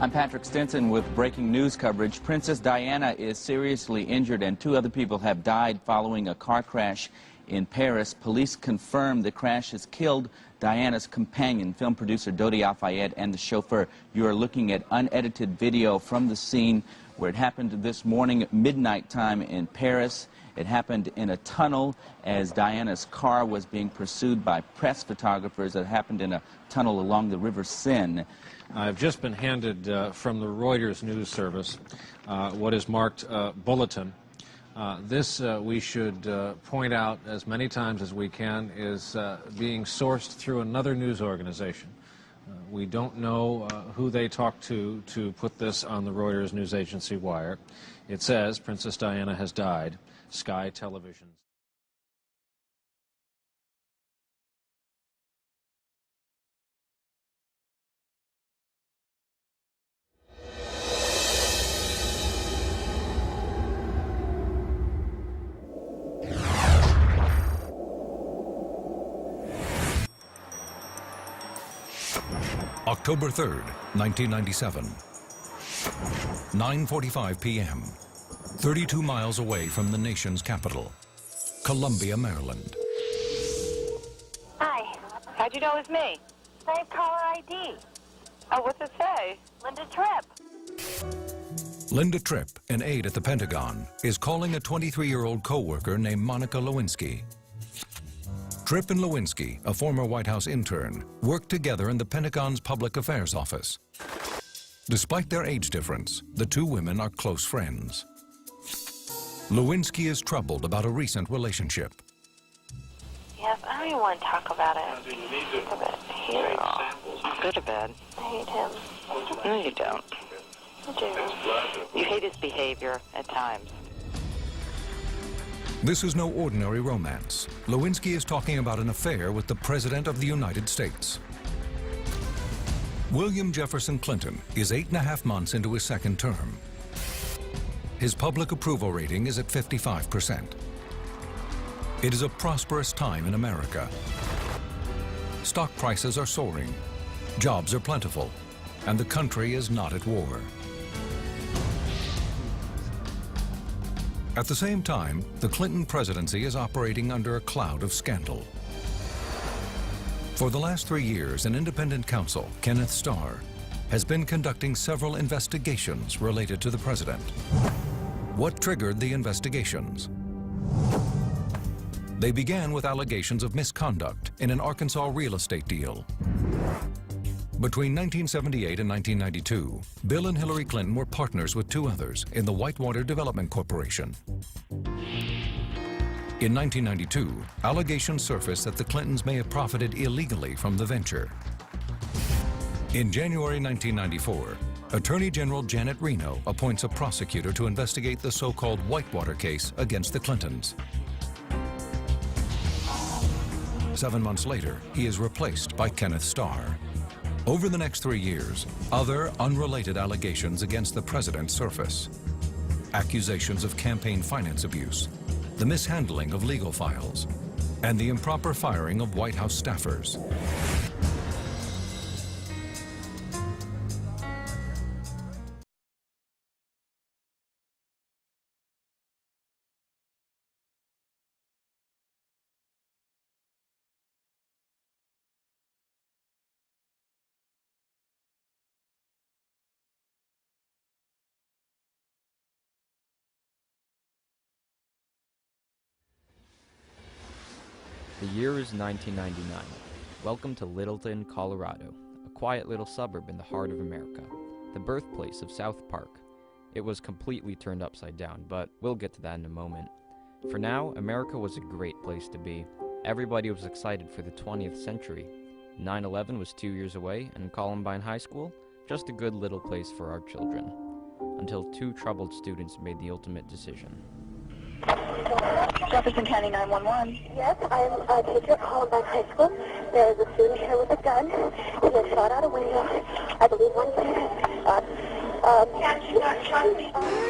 I'm Patrick Stinson with breaking news coverage. Princess Diana is seriously injured and 2 other people have died following a car crash in Paris. Police confirm the crash has killed Diana's companion, film producer Dodi Al-Fayed, and the chauffeur. You are looking at unedited video from the scene where it happened this morning, midnight time in Paris. It happened in a tunnel as Diana's car was being pursued by press photographers. It happened in a tunnel along the River Seine. I've just been handed from the Reuters news service what is marked bulletin. This, we should point out as many times as we can, is being sourced through another news organization. We don't know who they talked to put this on the Reuters news agency wire. It says Princess Diana has died. Sky Television. October 3rd, 1997. 9:45 p.m. 32 miles away from the nation's capital, Columbia, Maryland. Hi. How'd you know it was me? I have caller ID. Oh, what's it say? Linda Tripp. Linda Tripp, an aide at the Pentagon, is calling a 23-year-old co-worker named Monica Lewinsky. Tripp and Lewinsky, a former White House intern, worked together in the Pentagon's Public Affairs Office. Despite their age difference, the 2 women are close friends. Lewinsky is troubled about a recent relationship. Yes, I don't even want to talk about it. Good or bad? I hate him. No, you don't. I do. You hate his behavior at times. This is no ordinary romance. Lewinsky is talking about an affair with the President of the United States. William Jefferson Clinton is 8.5 months into his second term. His public approval rating is at 55%. It is a prosperous time in America. Stock prices are soaring, jobs are plentiful, and the country is not at war. At the same time, the Clinton presidency is operating under a cloud of scandal. For the last 3 years, an independent counsel, Kenneth Starr, has been conducting several investigations related to the president. What triggered the investigations? They began with allegations of misconduct in an Arkansas real estate deal. Between 1978 and 1992, Bill and Hillary Clinton were partners with 2 others in the Whitewater Development Corporation. In 1992, allegations surfaced that the Clintons may have profited illegally from the venture. In January 1994, Attorney General Janet Reno appoints a prosecutor to investigate the so-called Whitewater case against the Clintons. 7 months later, he is replaced by Kenneth Starr. Over the next 3 years, other unrelated allegations against the president surface. Accusations of campaign finance abuse, the mishandling of legal files, and the improper firing of White House staffers. The year is 1999. Welcome to Littleton, Colorado, a quiet little suburb in the heart of America, the birthplace of South Park. It was completely turned upside down, but we'll get to that in a moment. For now, America was a great place to be. Everybody was excited for the 20th century. 9/11 was 2 years away, and Columbine High School, just a good little place for our children. Until 2 troubled students made the ultimate decision. Jefferson County 911. Yes, I'm a teacher at Columbine High School. There is a student here with a gun. He has shot out a window. I believe one student Um, We were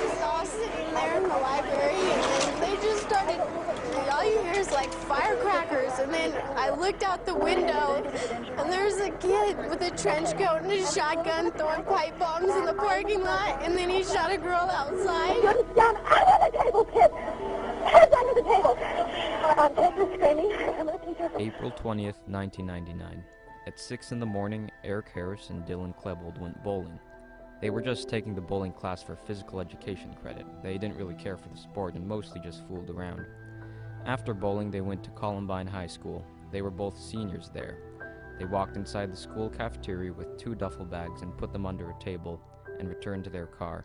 just all sitting there in the library, and then they just started, all you hear is like firecrackers, and then I looked out the window, and there's a kid with a trench coat and a shotgun throwing pipe bombs in the parking lot, and then he shot a girl outside. Get down under the table, kid. Heads under the table. Kids are screaming. I'm a teacher. April 20th, 1999. At 6 in the morning, Eric Harris and Dylan Klebold went bowling. They were just taking the bowling class for physical education credit. They didn't really care for the sport and mostly just fooled around. After bowling, they went to Columbine High School. They were both seniors there. They walked inside the school cafeteria with 2 duffel bags and put them under a table and returned to their car.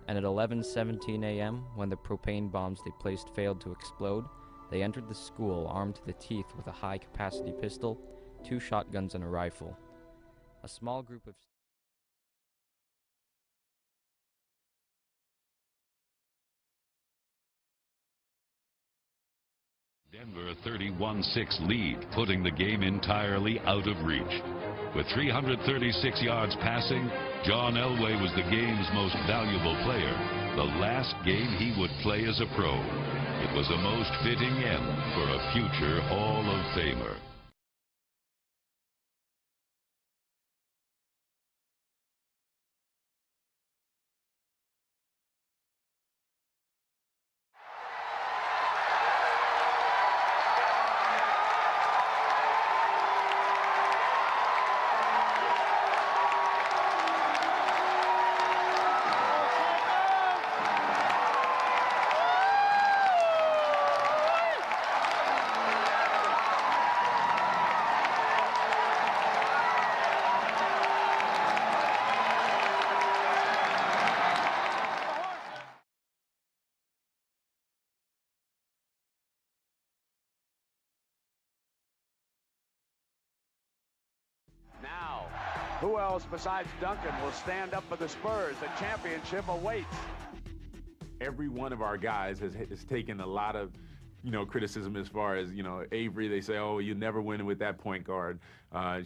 And at 11:17 a.m., when the propane bombs they placed failed to explode, they entered the school armed to the teeth with a high-capacity pistol, 2 shotguns, and a rifle. A small group of Denver 31-6 lead, putting the game entirely out of reach. With 336 yards passing, John Elway was the game's most valuable player, the last game he would play as a pro. It was a most fitting end for a future Hall of Famer. Now, who else besides Duncan will stand up for the Spurs? The championship awaits. Every one of our guys has taken a lot of, criticism as far as, Avery, they say, oh, you never win with that point guard.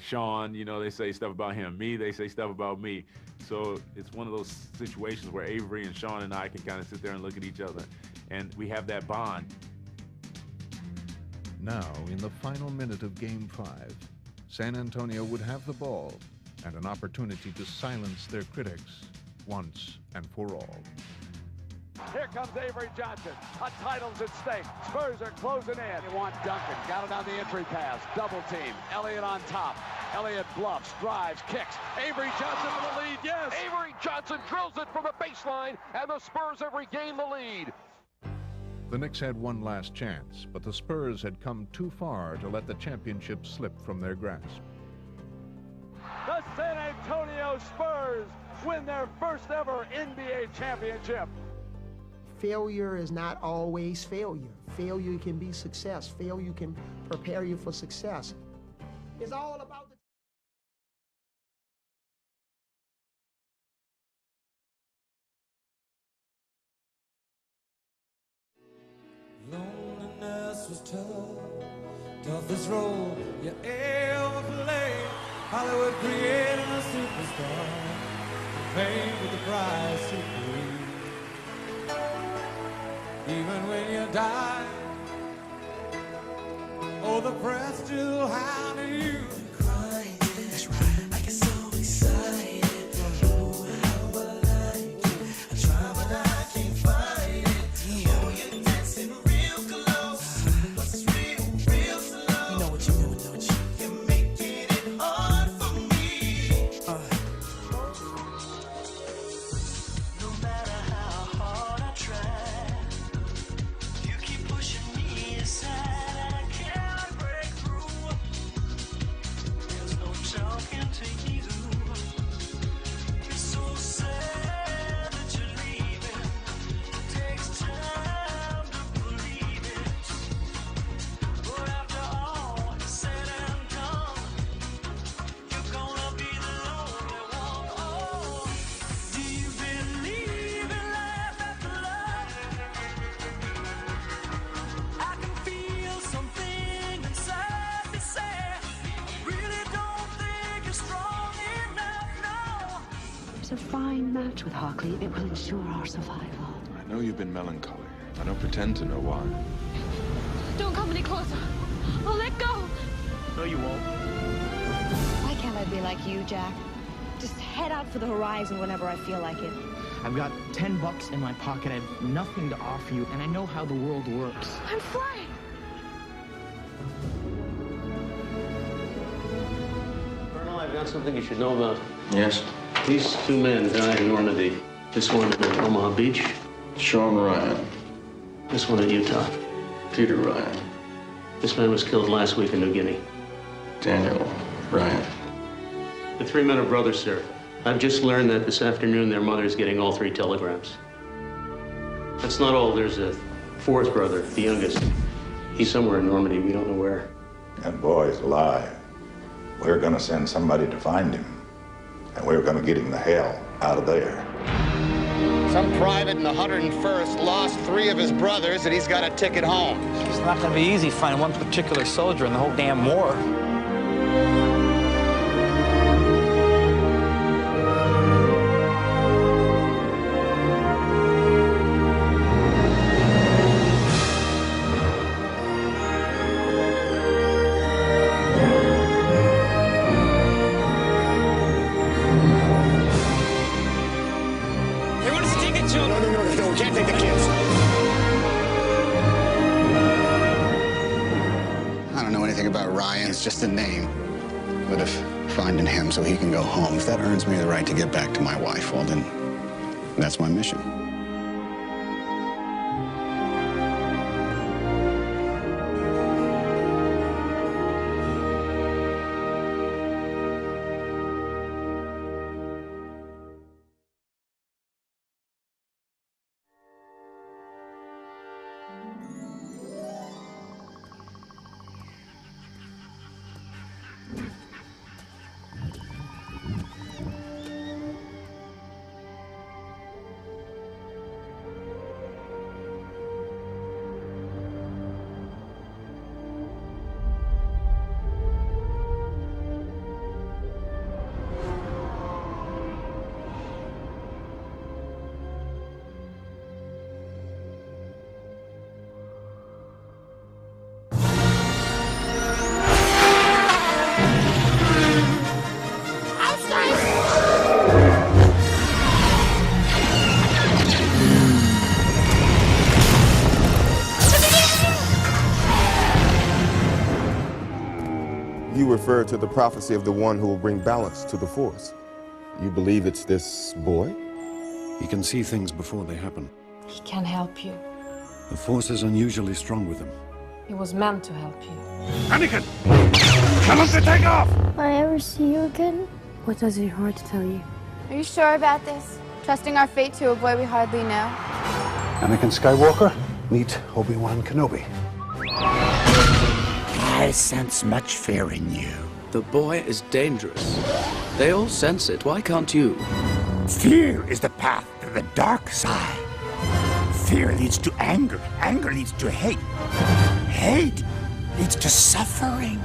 Sean, they say stuff about him. Me, they say stuff about me. So it's one of those situations where Avery and Sean and I can kind of sit there and look at each other, and we have that bond. Now, in the final minute of Game 5, San Antonio would have the ball and an opportunity to silence their critics once and for all. Here comes Avery Johnson. A title's at stake. Spurs are closing in. They want Duncan. Got it on the entry pass. Double team. Elliott on top. Elliott bluffs, drives, kicks. Avery Johnson for the lead. Yes! Avery Johnson drills it from the baseline, and the Spurs have regained the lead. The Knicks had one last chance, but the Spurs had come too far to let the championship slip from their grasp. The San Antonio Spurs win their first ever NBA championship. Failure is not always failure. Failure can be success. Failure can prepare you for success. It's all about the Loneliness was toughest role you ever played. Hollywood created a superstar, paid with the price of greed. Even when you die, oh, the press still hounded you. Crying, that's right. I get so excited. Oh, how I like it. I try, but I can't find it. Oh, you're dancing real close, but it's real slow. You know what you're doing, don't you? You're making it hard for me. No matter how hard I try, you keep pushing me aside, and I can't break through. is a fine match with Hockley. It will ensure our survival. I know you've been melancholy. I don't pretend to know why. Don't come any closer. I'll let go. No, you won't. Why can't I be like you, Jack? Just head out for the horizon whenever I feel like it. I've got $10 in my pocket. I have nothing to offer you, and I know how the world works. I'm flying. Colonel, I've got something you should know about. Yes? These two men died in Normandy. This one at Omaha Beach. Sean Ryan. This one at Utah. Peter Ryan. This man was killed last week in New Guinea. Daniel Ryan. The three men are brothers, sir. I've just learned that this afternoon their mother's getting all three telegrams. That's not all. There's a fourth brother, the youngest. He's somewhere in Normandy. We don't know where. That boy's alive. We're gonna send somebody to find him. And we're gonna get him the hell out of there. Some private in the 101st lost 3 of his brothers and he's got a ticket home. It's not going to be easy finding one particular soldier in the whole damn war. No, we can't take the kids. I don't know anything about Ryan. It's just a name. But if finding him so he can go home, if that earns me the right to get back to my wife, well, then that's my mission. You refer to the prophecy of the one who will bring balance to the Force. You believe it's this boy? He can see things before they happen. He can help you. The Force is unusually strong with him. He was meant to help you. Anakin! Tell us to take off! Will I ever see you again? What does your heart tell you? Are you sure about this? Trusting our fate to a boy we hardly know? Anakin Skywalker, meet Obi-Wan Kenobi. I sense much fear in you. The boy is dangerous. They all sense it. Why can't you? Fear is the path to the dark side. Fear leads to anger. Anger leads to hate. Hate leads to suffering.